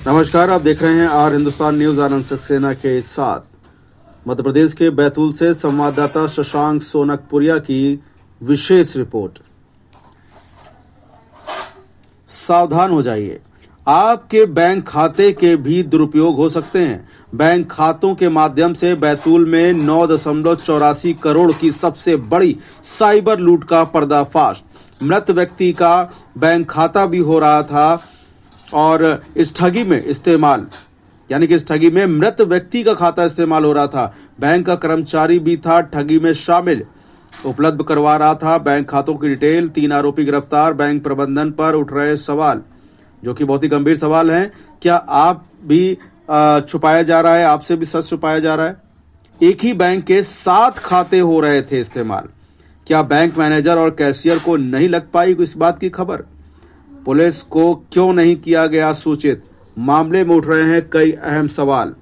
नमस्कार, आप देख रहे हैं आर हिंदुस्तान न्यूज। आनंद सक्सेना के साथ मध्य प्रदेश के बैतूल से संवाददाता शशांक सोनकपुरिया की विशेष रिपोर्ट। सावधान हो जाइए, आपके बैंक खाते के भी दुरुपयोग हो सकते हैं। बैंक खातों के माध्यम से बैतूल में 9.84 करोड़ की सबसे बड़ी साइबर लूट का पर्दाफाश। मृत व्यक्ति का बैंक खाता भी हो रहा था और इस ठगी में मृत व्यक्ति का खाता इस्तेमाल हो रहा था। बैंक का कर्मचारी भी था ठगी में शामिल, उपलब्ध करवा रहा था बैंक खातों की डिटेल। 3 आरोपी गिरफ्तार। बैंक प्रबंधन पर उठ रहे सवाल, जो कि बहुत ही गंभीर सवाल हैं। क्या आप भी छुपाया जा रहा है, आपसे भी सच छुपाया जा रहा है? एक ही बैंक के 7 खाते हो रहे थे इस्तेमाल। क्या बैंक मैनेजर और कैशियर को नहीं लग पाई इस बात की खबर? पुलिस को क्यों नहीं किया गया सूचित? मामले में उठ रहे हैं कई अहम सवाल।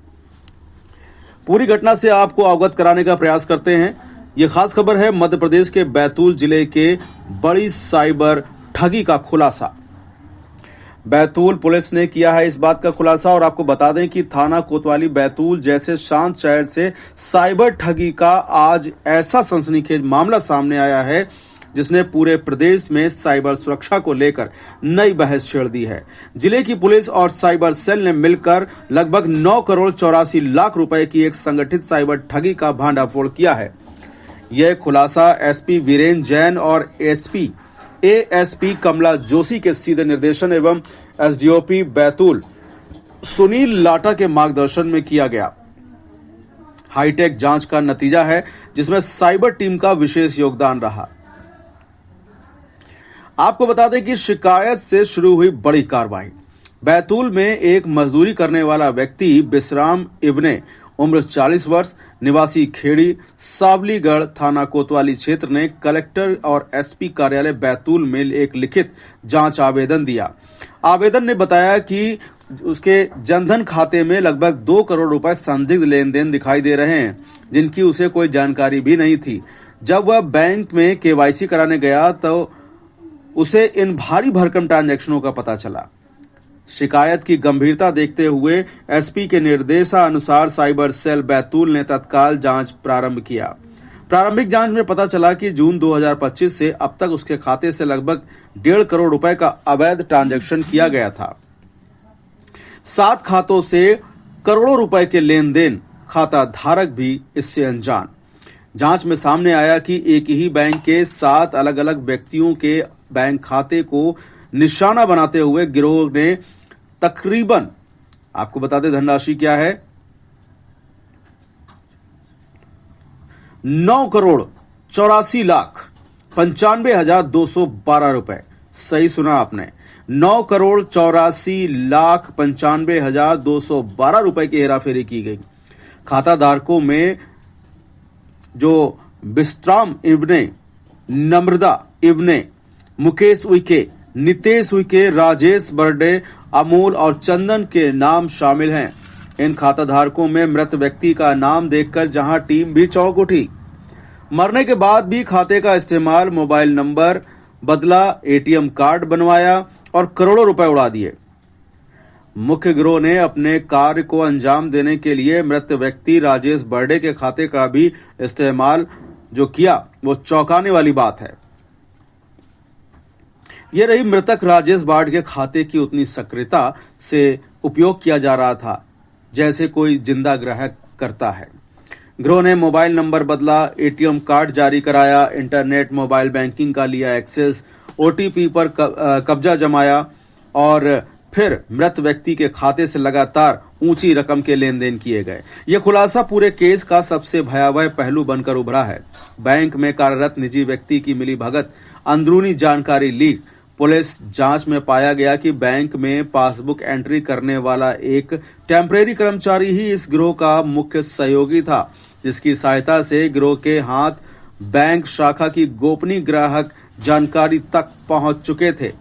पूरी घटना से आपको अवगत कराने का प्रयास करते हैं। यह खास खबर है मध्य प्रदेश के बैतूल जिले के बड़ी साइबर ठगी का खुलासा। बैतूल पुलिस ने किया है इस बात का खुलासा और आपको बता दें कि थाना कोतवाली बैतूल जैसे शांत शहर से साइबर ठगी का आज ऐसा सनसनीखेज मामला सामने आया है जिसने पूरे प्रदेश में साइबर सुरक्षा को लेकर नई बहस छेड़ दी है। जिले की पुलिस और साइबर सेल ने मिलकर लगभग 9 करोड़ 84 लाख रुपए की एक संगठित साइबर ठगी का भांडाफोड़ किया है। यह खुलासा एसपी वीरेंद्र जैन और एएसपी कमला जोशी के सीधे निर्देशन एवं एसडीओपी बैतूल सुनील लाटा के मार्गदर्शन में किया गया। हाईटेक जांच का नतीजा है जिसमें साइबर टीम का विशेष योगदान रहा। आपको बता दें कि शिकायत से शुरू हुई बड़ी कार्रवाई। बैतूल में एक मजदूरी करने वाला व्यक्ति बिश्राम इब्ने उम्र 40 वर्ष निवासी खेड़ी सावलीगढ़ थाना कोतवाली क्षेत्र ने कलेक्टर और एसपी कार्यालय बैतूल में एक लिखित जांच आवेदन दिया। आवेदन ने बताया कि उसके जनधन खाते में लगभग 2 करोड़ रुपए संदिग्ध लेन देन दिखाई दे रहे हैं, जिनकी उसे कोई जानकारी भी नहीं थी। जब वह बैंक में केवाईसी कराने गया तो उसे इन भारी भरकम ट्रांजैक्शनों का पता चला। शिकायत की गंभीरता देखते हुए एसपी के निर्देशानुसार साइबर सेल बैतूल ने तत्काल जांच प्रारंभ किया। प्रारंभिक जांच में पता चला कि जून 2025 से अब तक उसके खाते से लगभग 1.5 करोड़ रुपए का अवैध ट्रांजैक्शन किया गया था। 7 खातों से करोड़ों रुपए के लेन देन, खाता धारक भी इससे अनजान। जांच में सामने आया कि एक ही बैंक के 7 अलग अलग व्यक्तियों के बैंक खाते को निशाना बनाते हुए गिरोह ने तकरीबन, आपको बता दें धनराशि क्या है, 9 करोड़ 84 लाख 95,212 रुपए। सही सुना आपने, 9 करोड़ 84 लाख 95,212 रुपए की हेराफेरी की गई। खाता धारकों में जो बिश्राम इब्ने, नम्रता इब्ने, मुकेश उइके, नितेश उइके, राजेश बर्डे, अमोल और चंदन के नाम शामिल हैं। इन खाता धारकों में मृत व्यक्ति का नाम देखकर जहां टीम भी चौंक उठी। मरने के बाद भी खाते का इस्तेमाल, मोबाइल नंबर बदला, एटीएम कार्ड बनवाया और करोड़ों रुपए उड़ा दिए। मुख्य गिरोह ने अपने कार्य को अंजाम देने के लिए मृत व्यक्ति राजेश बर्डे के खाते का भी इस्तेमाल जो किया, वो चौंकाने वाली बात है। यह रही मृतक राजेश बार्ड के खाते की उतनी सक्रियता से उपयोग किया जा रहा था जैसे कोई जिंदा ग्राहक करता है। गिरोह ने मोबाइल नंबर बदला, एटीएम कार्ड जारी कराया, इंटरनेट मोबाइल बैंकिंग का लिया एक्सेस, ओटीपी पर कब्जा जमाया और फिर मृत व्यक्ति के खाते से लगातार ऊंची रकम के लेन देन किए गए। यह खुलासा पूरे केस का सबसे भयावह पहलू बनकर उभरा है। बैंक में कार्यरत निजी व्यक्ति की मिलीभगत, अंदरूनी जानकारी लीक। पुलिस जांच में पाया गया कि बैंक में पासबुक एंट्री करने वाला एक टेम्परेरी कर्मचारी ही इस गिरोह का मुख्य सहयोगी था, जिसकी सहायता से गिरोह के हाथ बैंक शाखा की गोपनीय ग्राहक जानकारी तक पहुंच चुके थे,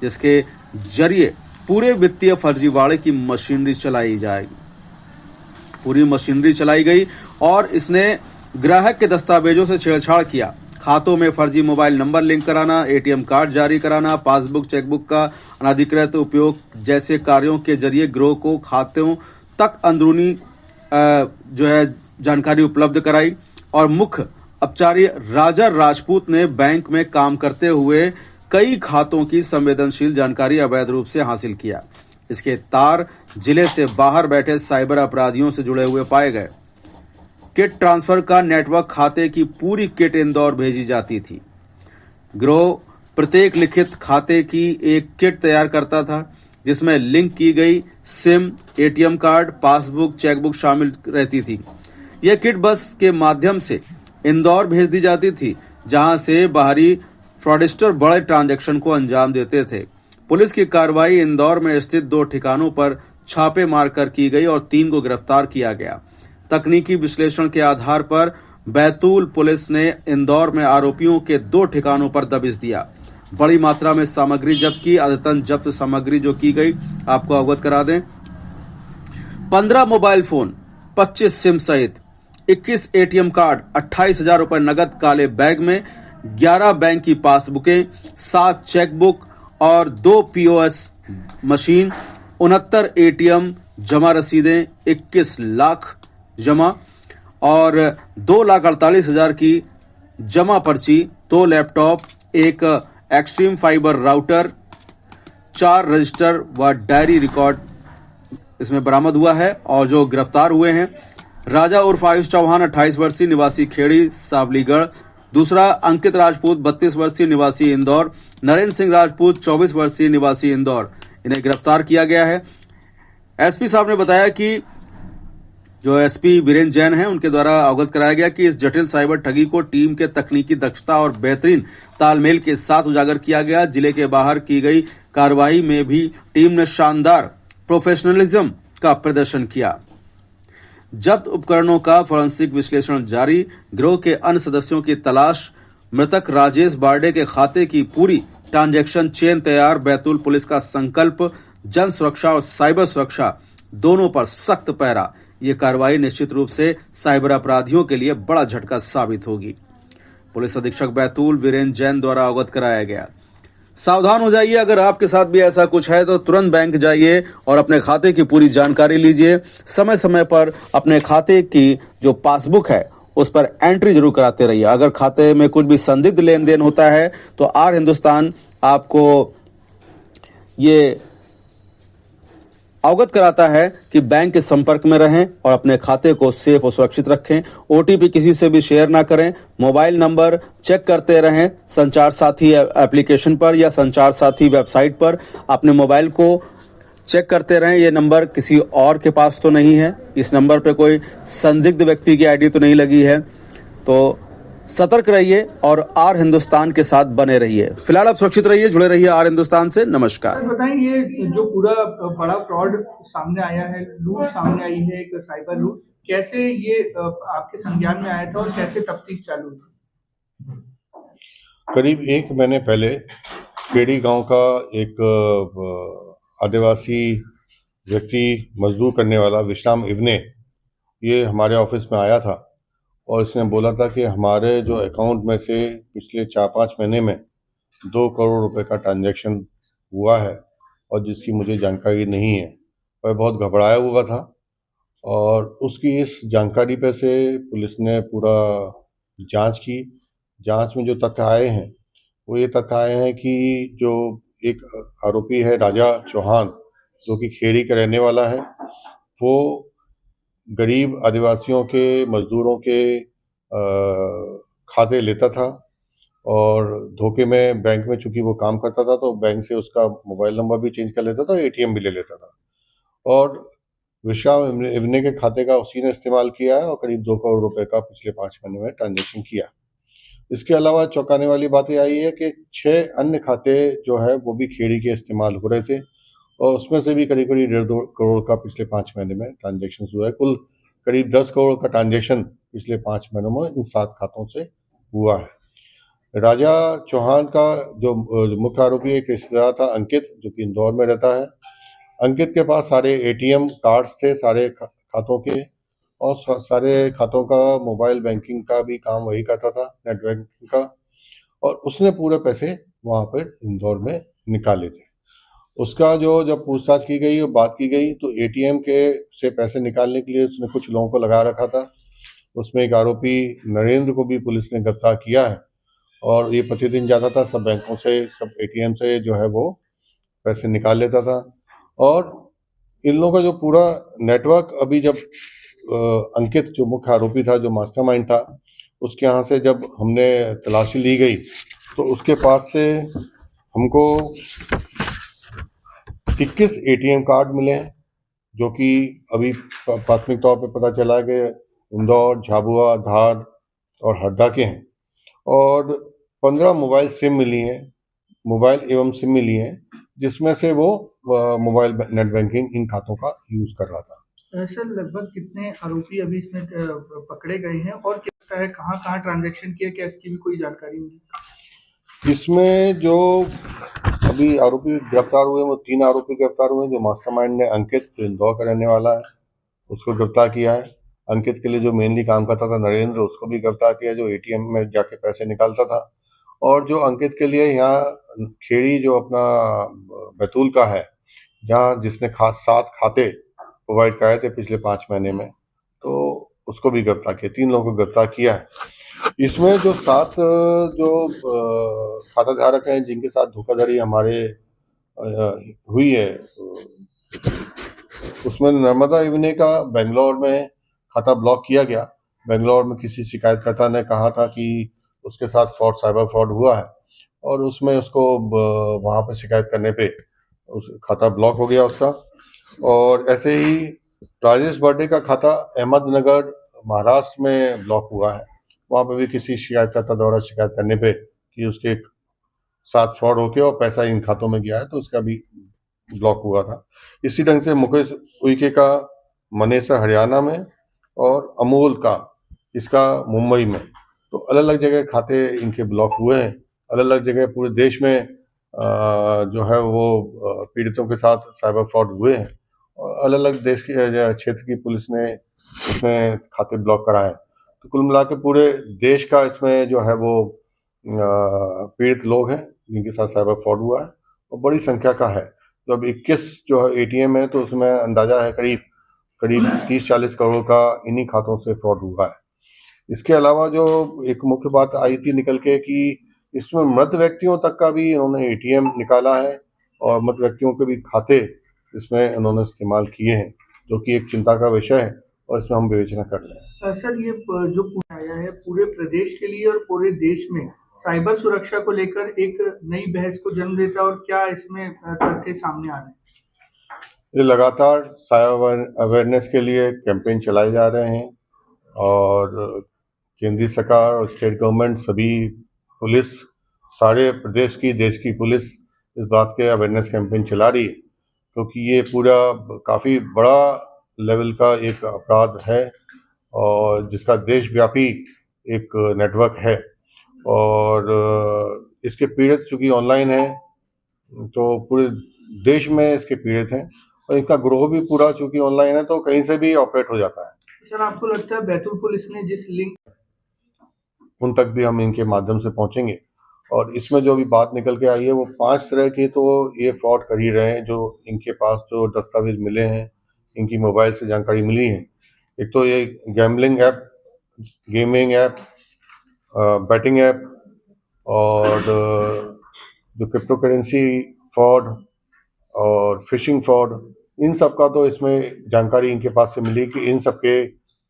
जिसके जरिए पूरे वित्तीय फर्जीवाड़े की मशीनरी चलाई जाएगी। पूरी मशीनरी चलाई गई और इसने ग्राहक के दस्तावेजों से छेड़छाड़ किया, खातों में फर्जी मोबाइल नंबर लिंक कराना, एटीएम कार्ड जारी कराना, पासबुक चेकबुक का अनधिकृत उपयोग जैसे कार्यों के जरिए गिरोह को खातों तक अंदरूनी जानकारी उपलब्ध कराई। और मुख्य अपचारी राजा राजपूत ने बैंक में काम करते हुए कई खातों की संवेदनशील जानकारी अवैध रूप से हासिल किया। इसके तार जिले से बाहर बैठे साइबर अपराधियों से जुड़े हुए पाए गए। किट ट्रांसफर का नेटवर्क, खाते की पूरी किट इंदौर भेजी जाती थी। गिरोह प्रत्येक लिखित खाते की एक किट तैयार करता था जिसमें लिंक की गई SIM, ATM card, passbook, chequebook शामिल रहती थी। यह किट बस के माध्यम से इंदौर भेज दी जाती थी जहां से बाहरी फ्रॉडस्टर बड़े ट्रांजैक्शन को अंजाम देते थे। पुलिस की कार्रवाई इंदौर में स्थित 2 ठिकानों पर छापे मारकर की गई और 3 को गिरफ्तार किया गया। तकनीकी विश्लेषण के आधार पर बैतूल पुलिस ने इंदौर में आरोपियों के 2 ठिकानों पर दबिश दिया। बड़ी मात्रा में सामग्री जब्त की। अद्यतन जब्त सामग्री जो की गई आपको अवगत करा दें। 15 मोबाइल फोन, 25 सिम सहित 21 एटीएम कार्ड, 28,000 रुपए नगद काले बैग में, 11 बैंक की पासबुकें, 7 चेकबुक और 2 पीओएस मशीन, 69 एटीएम जमा रसीदें, 21 लाख जमा और 2,48,000 की जमा पर्ची, 2 लैपटॉप, एक एक्सट्रीम फाइबर राउटर, 4 रजिस्टर व डायरी रिकॉर्ड इसमें बरामद हुआ है। और जो गिरफ्तार हुए हैं, राजा उर्फ आयुष चौहान 28 वर्षीय निवासी खेड़ी सावलीगढ़, दूसरा अंकित राजपूत 32 वर्षीय निवासी इंदौर, नरेंद्र सिंह राजपूत 24 वर्षीय निवासी इंदौर, इन्हें गिरफ्तार किया गया है। एसपी साहब ने बताया कि जो एसपी वीरेंद्र जैन हैं उनके द्वारा अवगत कराया गया कि इस जटिल साइबर ठगी को टीम के तकनीकी दक्षता और बेहतरीन तालमेल के साथ उजागर किया गया। जिले के बाहर की गई कार्रवाई में भी टीम ने शानदार प्रोफेशनलिज्म का प्रदर्शन किया। जब्त उपकरणों का फोरेंसिक विश्लेषण जारी। गिरोह के अन्य सदस्यों की तलाश। मृतक राजेश बारडे के खाते की पूरी ट्रांजैक्शन चेन तैयार। बैतूल पुलिस का संकल्प जन सुरक्षा और साइबर सुरक्षा दोनों पर सख्त पहरा। ये कार्रवाई निश्चित रूप से साइबर अपराधियों के लिए बड़ा झटका साबित होगी। पुलिस अधीक्षक बैतूल वीरेंद्र जैन द्वारा अवगत कराया गया। सावधान हो जाइए, अगर आपके साथ भी ऐसा कुछ है तो तुरंत बैंक जाइए और अपने खाते की पूरी जानकारी लीजिए। समय समय पर अपने खाते की जो पासबुक है उस पर एंट्री जरूर कराते रहिए। अगर खाते में कुछ भी संदिग्ध लेन देन होता है तो आर हिंदुस्तान आपको ये अवगत कराता है कि बैंक के संपर्क में रहें और अपने खाते को सेफ और सुरक्षित रखें। ओटीपी किसी से भी शेयर ना करें। मोबाइल नंबर चेक करते रहें संचार साथी एप्लीकेशन पर या संचार साथी वेबसाइट पर अपने मोबाइल को चेक करते रहें। ये नंबर किसी और के पास तो नहीं है, इस नंबर पे कोई संदिग्ध व्यक्ति की आईडी तो नहीं लगी है। तो सतर्क रहिए और आर हिंदुस्तान के साथ बने रहिए। फिलहाल आप सुरक्षित रहिए, जुड़े रहिए आर हिंदुस्तान से। नमस्कार। बताएं, ये जो पूरा बड़ा फ्रॉड सामने आया है, लूट सामने आई है, एक साइबर लूट, कैसे ये आपके संज्ञान में आया था और कैसे तफ्तीश चालू थी? करीब 1 महीने पहले खेड़ी गांव का एक आदिवासी व्यक्ति, मजदूर करने वाला विश्राम इवने, ये हमारे ऑफिस में आया था और इसने बोला था कि हमारे जो अकाउंट में से पिछले 4-5 महीने में 2 करोड़ रुपए का ट्रांजैक्शन हुआ है और जिसकी मुझे जानकारी नहीं है। वह बहुत घबराया हुआ था और उसकी इस जानकारी पे से पुलिस ने पूरा जांच की। जांच में जो तथ्य आए हैं वो ये तथ्य आए हैं कि जो एक आरोपी है राजा चौहान, जो कि खेड़ी का रहने वाला है, वो गरीब आदिवासियों के, मजदूरों के खाते लेता था और धोखे में बैंक में चूंकि वो काम करता था तो बैंक से उसका मोबाइल नंबर भी चेंज कर लेता था, एटीएम भी ले लेता था और विश्राम इवने के खाते का उसी ने इस्तेमाल किया है और करीब 2 करोड़ रुपए का पिछले 5 महीने में ट्रांजेक्शन किया। इसके अलावा चौंकाने वाली बात यह आई है कि 6 अन्य खाते जो है वो भी खेड़ी के इस्तेमाल हो रहे थे और उसमें से भी करीब 1.5 करोड़ का पिछले 5 महीने में ट्रांजेक्शन हुआ है। कुल करीब 10 करोड़ का ट्रांजेक्शन पिछले 5 महीनों में इन 7 खातों से हुआ है। राजा चौहान का जो मुख्य आरोपी एक रिश्तेदार था अंकित, जो कि इंदौर में रहता है। अंकित के पास सारे एटीएम कार्ड्स थे सारे खातों के और सारे खातों का मोबाइल बैंकिंग का भी काम वही करता था, नेट बैंकिंग का। और उसने पूरे पैसे वहाँ पर इंदौर में निकाले थे। उसका जो जब पूछताछ की गई और बात की गई तो एटीएम के से पैसे निकालने के लिए उसने कुछ लोगों को लगा रखा था। उसमें एक आरोपी नरेंद्र को भी पुलिस ने गिरफ्तार किया है और ये प्रतिदिन जाता था, सब बैंकों से, सब एटीएम से जो है वो पैसे निकाल लेता था। और इन लोगों का जो पूरा नेटवर्क अभी जब अंकित जो मुख्य आरोपी था, जो मास्टरमाइंड था, उसके यहाँ से जब हमने तलाशी ली गई तो उसके पास से हमको 21 एटीएम कार्ड मिले हैं, जो कि अभी प्राथमिक तौर पे पता चला है कि इंदौर, झाबुआ, धार और हरदा के हैं। और 15 मोबाइल सिम मिली हैं, मोबाइल एवं सिम मिली हैं, जिसमें से वो मोबाइल नेट बैंकिंग इन खातों का यूज कर रहा था। सर, लगभग कितने आरोपी अभी इसमें पकड़े गए हैं और क्या है, कहाँ कहाँ ट्रांजैक्शन किया, क्या इसकी भी कोई जानकारी मिली? इसमें जो अभी आरोपी गिरफ्तार हुए वो 3 आरोपी गिरफ्तार हुए। जो मास्टरमाइंड ने अंकित, जो इंदौर का रहने वाला है, उसको गिरफ्तार किया है। अंकित के लिए जो मेनली काम करता था नरेंद्र, उसको भी गिरफ्तार किया, जो एटीएम में जाके पैसे निकालता था। और जो अंकित के लिए यहाँ खेड़ी जो अपना बैतूल का है, जहाँ जिसने 7 खाते प्रोवाइड कराए थे पिछले 5 महीने में, तो उसको भी गिरफ्तार किया। 3 लोगों को गिरफ्तार किया है। इसमें जो 7 जो खाता धारक हैं जिनके साथ धोखाधड़ी हमारे हुई है, उसमें नर्मदा इवने का बेंगलोर में खाता ब्लॉक किया गया। बेंगलोर में किसी शिकायतकर्ता ने कहा था कि उसके साथ साइबर फ्रॉड हुआ है और उसमें उसको वहाँ पर शिकायत करने पे उस खाता ब्लॉक हो गया उसका। और ऐसे ही राजेश बर्डे का खाता अहमदनगर महाराष्ट्र में ब्लॉक हुआ है। वहाँ पर भी किसी शिकायतकर्ता द्वारा शिकायत करने पे कि उसके साथ फ्रॉड होके और पैसा इन खातों में गया है, तो उसका भी ब्लॉक हुआ था। इसी ढंग से मुकेश उइके का मनेसर हरियाणा में और अमोल का इसका मुंबई में, तो अलग अलग जगह खाते इनके ब्लॉक हुए हैं। अलग अलग जगह पूरे देश में जो है वो पीड़ितों के साथ साइबर फ्रॉड हुए हैं और अलग अलग देश की क्षेत्र की पुलिस ने इसमें खाते ब्लॉक कराए। तो कुल मिला के पूरे देश का इसमें जो है वो पीड़ित लोग हैं जिनके साथ साइबर फ्रॉड हुआ है और बड़ी संख्या का है। तो अब 21 जो है एटीएम है, तो उसमें अंदाजा है करीब 30-40 करोड़ का इन्हीं खातों से फ्रॉड हुआ है। इसके अलावा जो एक मुख्य बात आई थी निकल के कि इसमें मृत व्यक्तियों तक का भी इन्होंने एटीएम निकाला है और मृत व्यक्तियों के भी खाते इसमें उन्होंने इस्तेमाल किए हैं, जो कि एक चिंता का विषय है और इसमें हम विवेचना कर रहे हैं। सर, ये जो आया है पूरे प्रदेश के लिए और पूरे देश में साइबर सुरक्षा को लेकर एक नई बहस को जन्म देता है, और क्या इसमें तथ्य सामने आ रहे हैं? ये लगातार साइबर अवेयरनेस के लिए कैंपेन चलाए जा रहे हैं और केंद्रीय सरकार और स्टेट गवर्नमेंट, सभी पुलिस, सारे प्रदेश की, देश की पुलिस इस बात के अवेयरनेस कैंपेन चला रही है, क्योंकि ये पूरा काफ़ी बड़ा लेवल का एक अपराध है और जिसका देशव्यापी एक नेटवर्क है। और इसके पीड़ित चूँकि ऑनलाइन है, तो पूरे देश में इसके पीड़ित हैं और इनका ग्रोह भी पूरा चूँकि ऑनलाइन है, तो कहीं से भी ऑपरेट हो जाता है। सर, आपको लगता है बैतूल पुलिस ने जिस लिंक उन तक भी हम इनके माध्यम से पहुंचेंगे। और इसमें जो भी बात निकल के आई है वो 5 तरह के तो ये फ्रॉड कर ही रहे हैं, जो इनके पास जो दस्तावेज मिले हैं, इनकी मोबाइल से जानकारी मिली है। एक तो ये gambling app, gaming app, batting app और जो क्रिप्टो करेंसी फ्रॉड और फिशिंग फ्रॉड, इन सब का तो इसमें जानकारी इनके पास से मिली कि इन सब के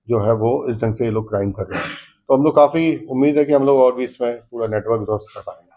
जो है वो इस ढंग से ये लोग क्राइम कर रहे हैं। तो हम लोग काफ़ी उम्मीद है कि हम लोग और भी इसमें पूरा नेटवर्क ध्वस्त कर पाएंगे।